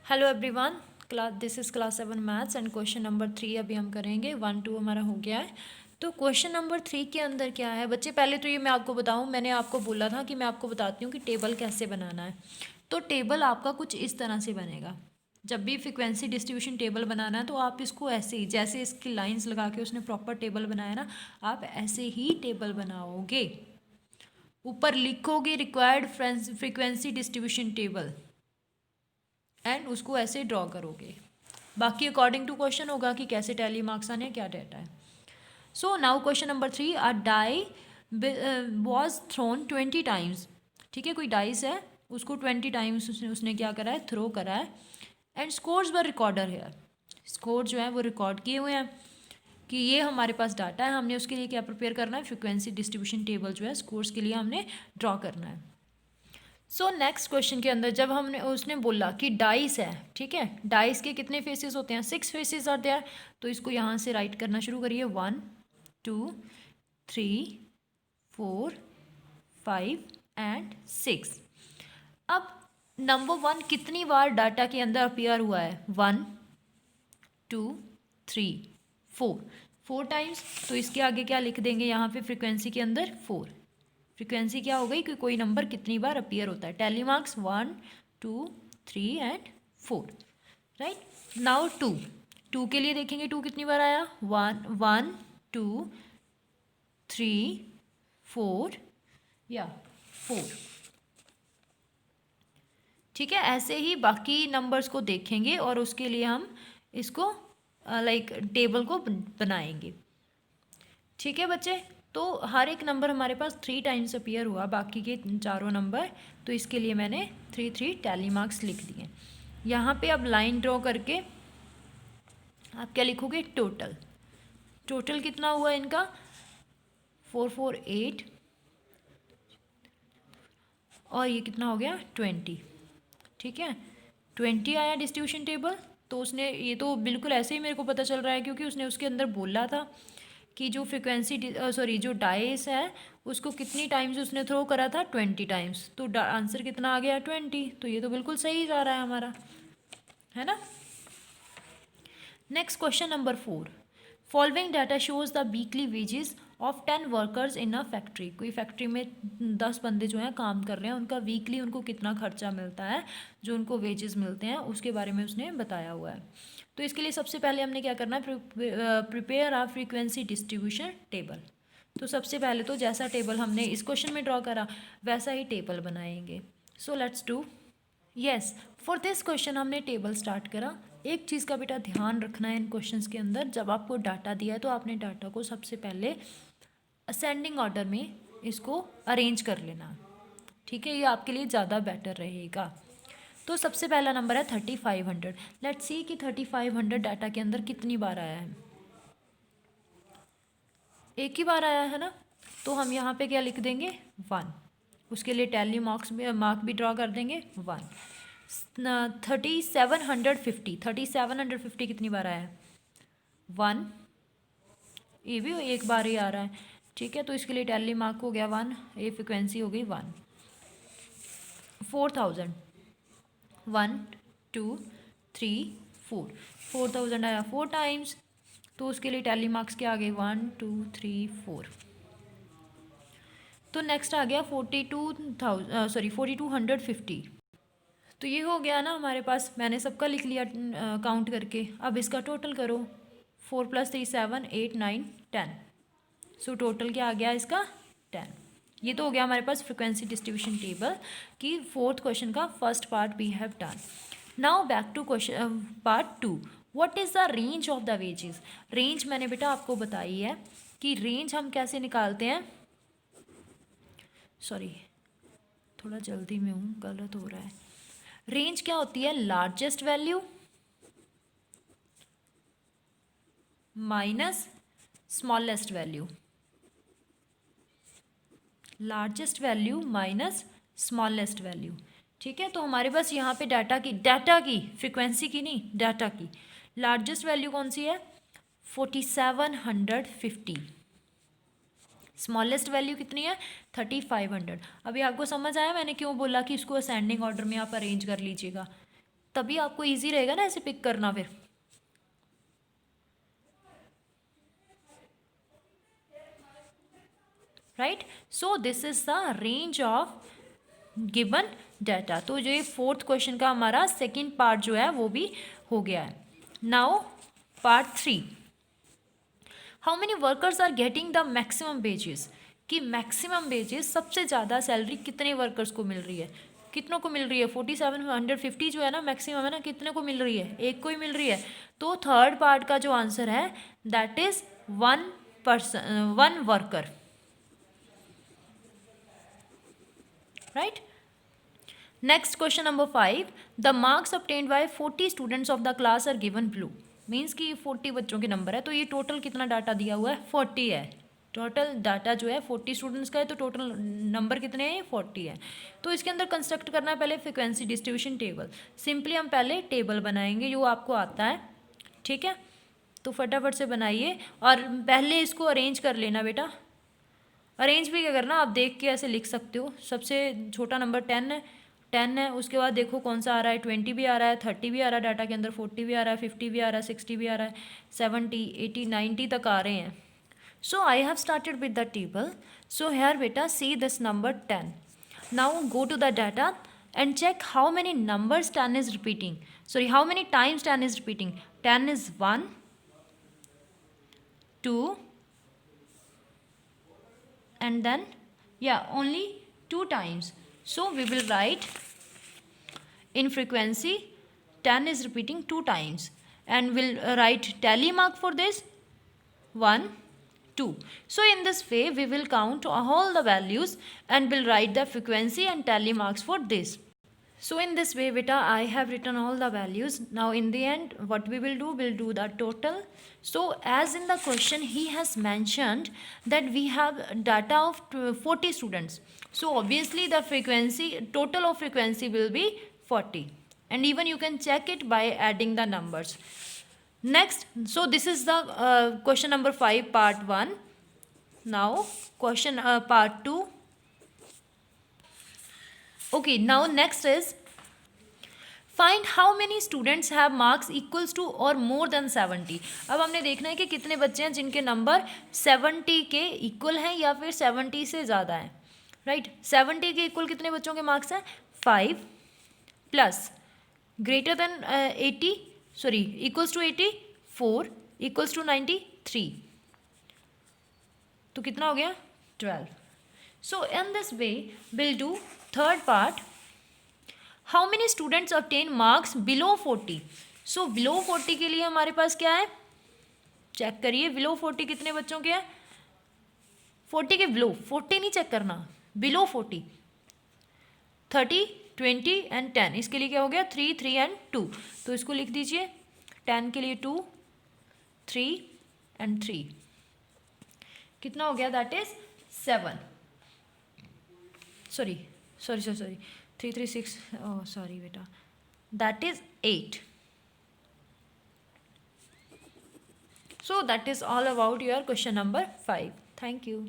Hello everyone, this is class 7 maths and question number 3 अभी हम करेंगे। 1 2 हमारा हो गया है। तो क्वेश्चन नंबर 3 के अंदर क्या है बच्चे, पहले तो ये मैं आपको बताऊं, मैंने आपको बोला था कि मैं आपको बताती हूँ कि टेबल कैसे बनाना है। तो टेबल आपका कुछ इस तरह से बनेगा। जब भी फ्रिक्वेंसी डिस्ट्रीब्यूशन टेबल बनाना है तो आप इसको ऐसे ही, जैसे इसकी लाइंस लगा के उसने प्रॉपर टेबल बनाया ना, आप ऐसे ही टेबल बनाओगे। ऊपर लिखोगे required frequency distribution table and उसको ऐसे ड्रॉ करोगे। बाकी अकॉर्डिंग टू क्वेश्चन होगा कि कैसे टैली मार्क्स आने हैं, क्या डेटा है। So now question number 3, a die was thrown 20 times. ठीक है, कोई डाइस है, उसको 20 टाइम्स उसने क्या करा है, थ्रो करा है। एंड स्कोर्स वर रिकॉर्डर है, स्कोर जो है वो रिकॉर्ड किए हुए हैं कि ये हमारे पास डाटा है। हमने उसके लिए क्या प्रिपेयर करना है, फ्रिक्वेंसी डिस्ट्रीब्यूशन टेबल जो है स्कोर्स के लिए हमने ड्रॉ करना है। सो नेक्स्ट क्वेश्चन के अंदर जब हमने उसने बोला कि डाइस है, ठीक है, डाइस के कितने फेसेस होते हैं, 6 फेसेस आर देयर। तो इसको यहाँ से राइट करना शुरू करिए, 1 2 3 4 5 एंड 6। अब नंबर 1 कितनी बार डाटा के अंदर अपीयर हुआ है, 1 2 3 4, 4 टाइम्स। तो इसके आगे क्या लिख देंगे यहाँ पे, फ्रिक्वेंसी के अंदर 4। फ्रिक्वेंसी क्या हो गई कि कोई नंबर कितनी बार अपीयर होता है। Tally marks 1 2 3 and 4, right. Now 2, 2 के लिए देखेंगे 2 कितनी बार आया, 1 1 2 3 4 या 4। ठीक है, ऐसे ही बाकी नंबर्स को देखेंगे और उसके लिए हम इसको लाइक टेबल को बनाएंगे। ठीक है बच्चे, तो हर एक नंबर हमारे पास 3 टाइम्स अपीयर हुआ, बाकी के चारों नंबर। तो इसके लिए मैंने 3 3 टैली मार्क्स लिख दिए। यहाँ पे अब लाइन ड्रॉ करके आप क्या लिखोगे, टोटल। टोटल कितना हुआ इनका, 4 4 8 और ये कितना हो गया 20। ठीक है, 20 आया डिस्ट्रीब्यूशन टेबल। तो उसने, ये तो बिल्कुल ऐसे ही मेरे को पता चल रहा है क्योंकि उसने उसके अंदर बोला था कि जो फ्रिक्वेंसी सॉरी जो डाइस है उसको कितनी टाइम्स उसने थ्रो करा था, 20 टाइम्स। तो आंसर कितना आ गया, 20। तो ये तो बिल्कुल सही जा रहा है हमारा, है ना। Next question number 4, following data shows the weekly wages of 10 workers in a factory. कोई फैक्ट्री में 10 बंदे जो हैं काम कर रहे हैं, उनका वीकली उनको कितना खर्चा मिलता है, जो उनको वेजेस मिलते हैं उसके बारे में उसने बताया हुआ है। तो इसके लिए सबसे पहले हमने क्या करना है, प्रिपेयर आ फ्रीक्वेंसी डिस्ट्रीब्यूशन टेबल। तो सबसे पहले तो जैसा टेबल हमने इस क्वेश्चन में ड्रॉ करा वैसा ही टेबल बनाएंगे। So let's do. Yes, for this question हमने टेबल स्टार्ट करा। एक चीज़ का बेटा ध्यान रखना है इन क्वेश्चंस के अंदर, जब आपको डाटा दिया है तो आपने डाटा को सबसे पहले असेंडिंग ऑर्डर में इसको अरेंज कर लेना। ठीक है, ये आपके लिए ज़्यादा बेटर रहेगा। तो सबसे पहला नंबर है 3500। लेट्स सी कि 3500 डाटा के अंदर कितनी बार आया है, एक ही बार आया है ना। तो हम यहाँ पे क्या लिख देंगे, 1। उसके लिए टैली मार्क भी ड्रॉ कर देंगे, 1। 3750 कितनी बार आया है, 1। ये भी एक बार ही आ रहा है, ठीक है। तो इसके लिए टैली मार्क हो गया 1, ये फ्रिक्वेंसी हो गई 1। 4000, 1 2 3 4, 4000 आया 4 टाइम्स। तो उसके लिए टैली मार्क्स क्या आ गए, 1 2 3 4। तो नेक्स्ट आ गया 4250। तो ये हो गया ना हमारे पास, मैंने सबका लिख लिया काउंट करके। अब इसका टोटल करो, 4 + 3 7 8 9 10। सो टोटल क्या आ गया इसका, 10। ये तो हो गया हमारे पास फ्रिक्वेंसी डिस्ट्रीब्यूशन टेबल की फोर्थ क्वेश्चन का first part we have done. Now back to question part 2, what is the range of the wages. Range मैंने बेटा आपको बताई है कि रेंज हम कैसे निकालते हैं, सॉरी थोड़ा जल्दी में हूँ, गलत हो रहा है। रेंज क्या होती है, largest value minus smallest value, largest value minus smallest value. ठीक है, तो हमारे पास यहाँ पे डाटा की फ्रिक्वेंसी की नहीं, डाटा की लार्जेस्ट वैल्यू कौन सी है, 4750। स्मॉलेस्ट वैल्यू कितनी है, 3500। अभी आपको समझ आया मैंने क्यों बोला कि इसको असेंडिंग ऑर्डर में आप अरेंज कर लीजिएगा। तभी आपको ईजी रहेगा ना ऐसे पिक करना फिर। Right, so this is the range of given data. तो जो ये फोर्थ क्वेश्चन का हमारा सेकेंड पार्ट जो है वो भी हो गया है। Now part 3, how many workers are getting the maximum wages, कि मैक्सिमम वेजेस सबसे ज़्यादा सैलरी कितने वर्कर्स को मिल रही है, कितनों को मिल रही है, 4750 जो है ना मैक्सिमम है ना, कितने को मिल रही है, एक को ही मिल रही है। तो थर्ड पार्ट का जो आंसर है that is 1 worker. Right, next question number 5, the marks obtained by 40 students of the class are given below. Means कि 40 बच्चों के नंबर है, तो ये टोटल कितना डाटा दिया हुआ है, 40 है। टोटल डाटा जो है 40 स्टूडेंट्स का है, तो टोटल नंबर कितने हैं, 40 है। तो इसके अंदर कंस्ट्रक्ट करना है पहले फ्रिक्वेंसी डिस्ट्रीब्यूशन टेबल। सिंपली हम पहले टेबल बनाएंगे जो आपको आता है, ठीक है। तो फटाफट से बनाइए और पहले इसको अरेंज कर लेना बेटा। अरेंज भी क्या करना, आप देख के ऐसे लिख सकते हो। सबसे छोटा नंबर 10 है, उसके बाद देखो कौन सा आ रहा है, 20 भी आ रहा है, 30 भी आ रहा है डाटा के अंदर, 40 भी आ रहा है, 50 भी आ रहा है, 60 भी आ रहा है, 70, 80, 90 तक आ रहे हैं। So I have started with the table. So here बेटा see this number 10। Now go to the data and check how many numbers 10 is repeating. Sorry, how many times 10 is repeating. 10 is 1, 2, and then only 2 times. So we will write in frequency 10 is repeating 2 times, and we'll write tally mark for this 1, 2. So in this way we will count all the values and will write the frequency and tally marks for this. So in this way beta I have written all the values. Now in the end what we will do, we'll do the total. So as in the question he has mentioned that we have data of 40 students, so obviously the frequency, total of frequency will be 40, and even you can check it by adding the numbers. Next, so this is the question number 5 part 1. Now question part 2. Okay, now next is find how many students have marks equals to और more then 70। अब हमने देखना है कि कितने बच्चे हैं जिनके नंबर 70 के इक्वल हैं या फिर 70 से ज़्यादा है। राइट, 70 के इक्वल कितने बच्चों के मार्क्स हैं, 5 plus greater than 80, sorry equals to 80 4 equals to 93, तो कितना हो गया 12। So in this way will do third part, how many students obtain marks below 40। So below 40 के लिए हमारे पास क्या है, चेक करिए बिलो 40 कितने बच्चों के हैं, 40 के बिलो, 40 नहीं चेक करना, बिलो 40, 30, 20 एंड 10। इसके लिए क्या हो गया 3, 3 एंड 2, तो इसको लिख दीजिए 10 के लिए 2, 3 एंड 3, कितना हो गया that is 7, sorry 3, 3, 6, oh sorry beta, that is 8. So that is all about your question number 5. Thank you.